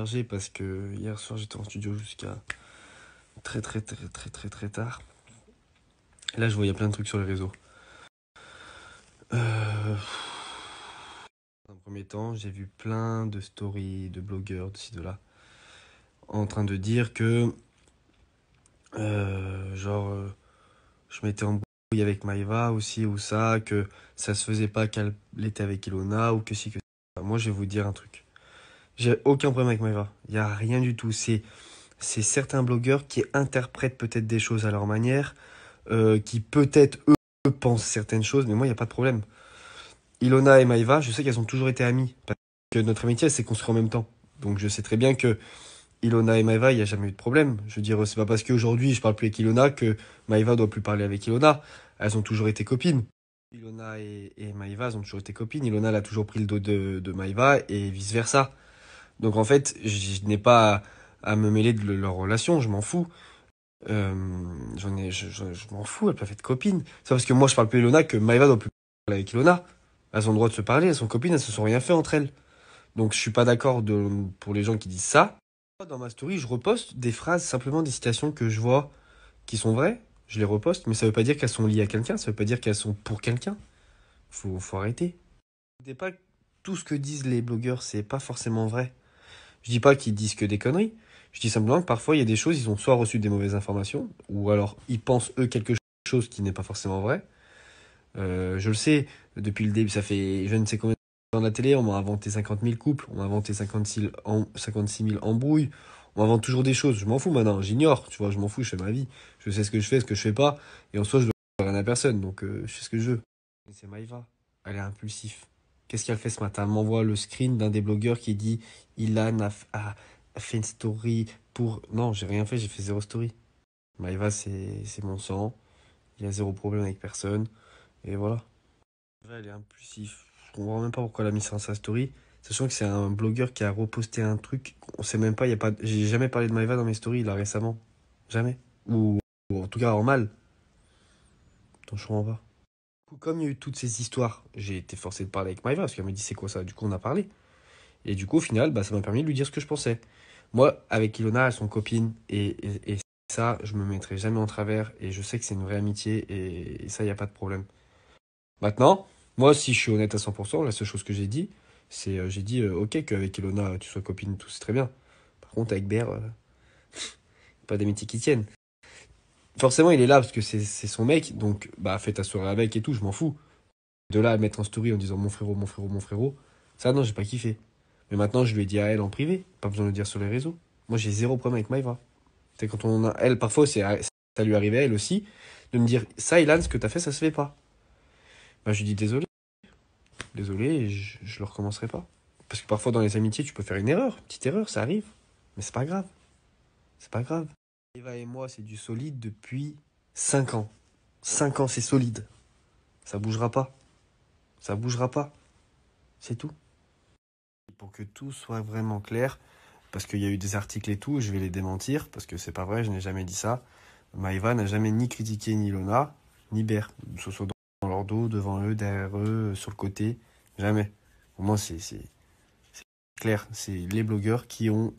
chargé parce que hier soir j'étais en studio jusqu'à très tard. Et là je voyais plein de trucs sur les réseaux. Dans un premier temps, j'ai vu plein de stories de blogueurs de ci de là en train de dire que je m'étais embrouillé avec Maïva aussi ou ça, que ça se faisait pas qu'elle était avec Ilona ou que si que ça. Moi je vais vous dire un truc. J'ai aucun problème avec Maïva. Il y a rien du tout. C'est certains blogueurs qui interprètent peut-être des choses à leur manière, qui peut-être eux pensent certaines choses, mais moi il y a pas de problème. Ilona et Maïva, je sais qu'elles ont toujours été amies parce que notre amitié elle s'est construite en même temps. Donc je sais très bien que Ilona et Maïva, il n'y a jamais eu de problème. Je veux dire, c'est pas parce qu'aujourd'hui je parle plus avec Ilona que Maïva doit plus parler avec Ilona. Elles ont toujours été copines. Ilona et Maïva, elles ont toujours été copines. Ilona, elle a toujours pris le dos de Maïva et vice-versa. Donc en fait, je n'ai pas à me mêler de leur relation, je m'en fous. Je m'en fous, elles peuvent être copines. C'est pas parce que moi je parle plus Ilona que Maïva doit plus parler avec Ilona. Elles ont le droit de se parler, elles sont copines, elles se sont rien fait entre elles. Donc je suis pas d'accord pour les gens qui disent ça. Dans ma story, je reposte des phrases, simplement des citations que je vois qui sont vraies. Je les reposte, mais ça veut pas dire qu'elles sont liées à quelqu'un, ça veut pas dire qu'elles sont pour quelqu'un. Faut arrêter. Je dis pas que tout ce que disent les blogueurs, c'est pas forcément vrai. Je dis pas qu'ils disent que des conneries. Je dis simplement que parfois il y a des choses, ils ont soit reçu des mauvaises informations, ou alors ils pensent eux quelque chose qui n'est pas forcément vrai. Je le sais, depuis le début, ça fait je ne sais combien de temps à la télé, on m'a inventé 50 000 couples, on m'a inventé 56 000 embrouilles, on m'invente toujours des choses. Je m'en fous maintenant, j'ignore, tu vois, je m'en fous, je fais ma vie. Je sais ce que je fais, ce que je fais pas, et en soi, je dois rien à personne, donc je fais ce que je veux. Et c'est Maïva, elle est impulsive. Qu'est-ce qu'elle fait ce matin? Elle m'envoie le screen d'un des blogueurs qui dit Ilan a fait une story pour. Non, j'ai rien fait, j'ai fait zéro story. Maïva, c'est mon sang, il y a zéro problème avec personne, et voilà. Elle est impulsive. Je comprends même pas pourquoi elle a mis ça dans sa story. Sachant que c'est un blogueur qui a reposté un truc. On sait même pas, il y a pas. J'ai jamais parlé de Maïva dans mes stories là récemment. Jamais. Ou en tout cas en mal. Donc je comprends pas. Du coup, comme il y a eu toutes ces histoires, j'ai été forcé de parler avec Maïva parce qu'elle m'a dit c'est quoi ça. Du coup, on a parlé. Et du coup, au final, bah, ça m'a permis de lui dire ce que je pensais. Moi, avec Ilona, elles sont copines. Et ça, je me mettrai jamais en travers. Et je sais que c'est une vraie amitié. Et ça, il n'y a pas de problème. Maintenant, moi, si je suis honnête à 100%, la seule chose que j'ai dit, c'est j'ai dit ok qu'avec Ilona tu sois copine, tout c'est très bien. Par contre, avec Ber, pas d'amitié qui tienne. Forcément, il est là parce que c'est son mec, donc bah fais ta soirée avec et tout, je m'en fous. De là à mettre en story en disant mon frérot, mon frérot, mon frérot, ça non, j'ai pas kiffé. Mais maintenant, je lui ai dit à elle en privé, pas besoin de le dire sur les réseaux. Moi, j'ai zéro problème avec Maïva. C'est quand on a, elle, parfois, ça lui arrivait à elle aussi, de me dire ça, Ilan, ce que t'as fait, ça se fait pas. Bah, je lui dis désolé. Désolé, et je le recommencerai pas. Parce que parfois dans les amitiés, tu peux faire une erreur, une petite erreur, ça arrive. Mais c'est pas grave, c'est pas grave. Eva et moi, c'est du solide depuis 5 ans. 5 ans, c'est solide. Ça bougera pas. Ça bougera pas. C'est tout. Pour que tout soit vraiment clair, parce qu'il y a eu des articles et tout, je vais les démentir, parce que c'est pas vrai, je n'ai jamais dit ça. Maëva n'a jamais ni critiqué ni Lona, ni Ber. Que ce soit dans leur dos, devant eux, derrière eux, sur le côté. Jamais. Pour moi, c'est clair. C'est les blogueurs qui ont.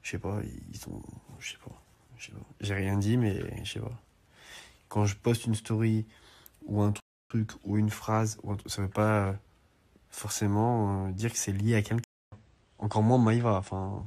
Je sais pas, ils ont. Je sais pas. Je sais pas. J'ai rien dit, mais je sais pas. Quand je poste une story ou un truc ou une phrase, ça veut pas forcément dire que c'est lié à quelqu'un. Encore moins Maïva. Enfin,